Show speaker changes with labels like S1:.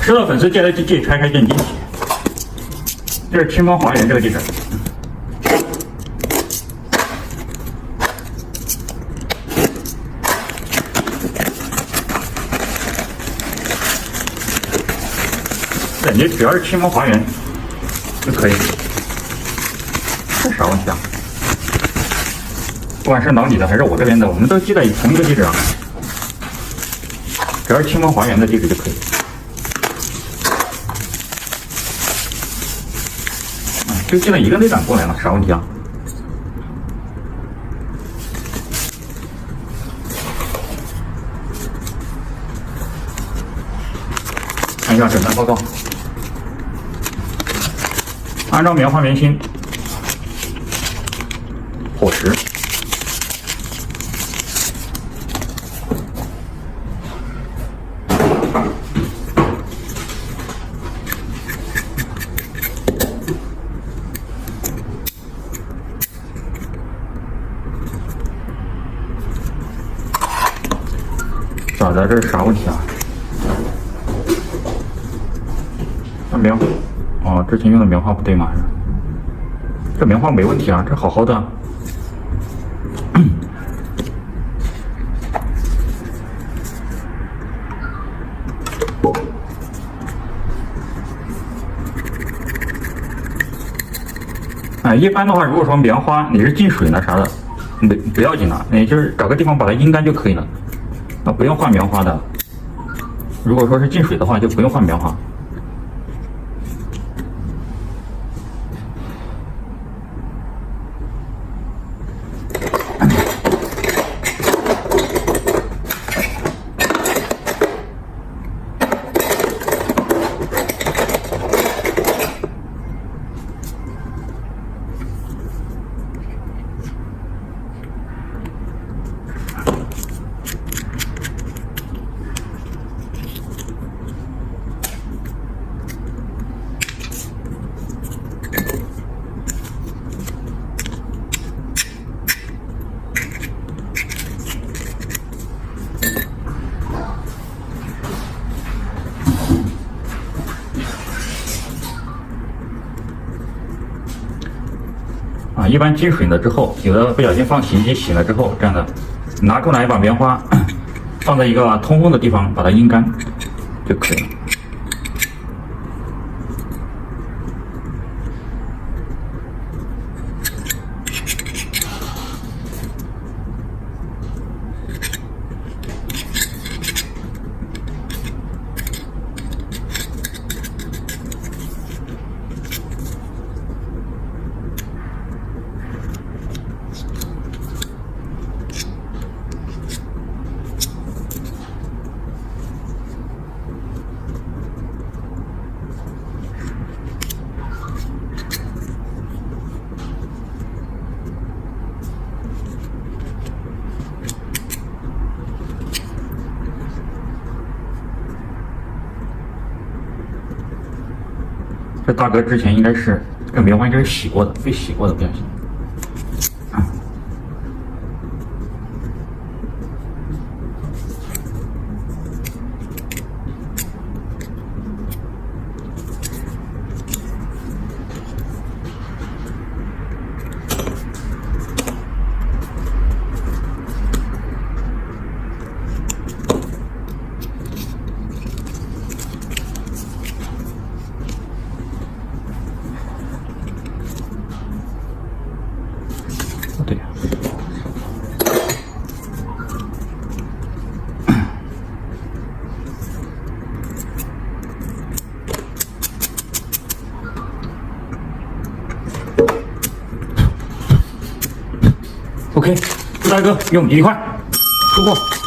S1: 石头粉丝记得记拆开震惊器。这是清风华源这个地址。感觉只要是清风华源就可以。这啥问题啊？不管是老李的还是我这边的，我们都记在同一个地址上。只要是清风华源的地址就可以。就记了一个内胆过来了，啥问题啊？看一下诊断报告。按照棉花棉芯，伙食。咋的？这是啥问题啊？这棉花，哦，之前用的棉花不对吗？这棉花没问题啊，这好好的。一般的话，如果说棉花你是进水了啥的，不要紧了，你就是找个地方把它阴干就可以了。不用换棉花的。如果说是进水的话，就不用换棉花。一般进水了之后，有的不小心放洗衣机洗了之后，这样的拿出来把棉花放在一个通风的地方，把它阴干就可以了。这大哥之前应该是这个棉花应该是洗过的，被洗过的，不小心。对呀。OK，祝大哥用愉快，出货。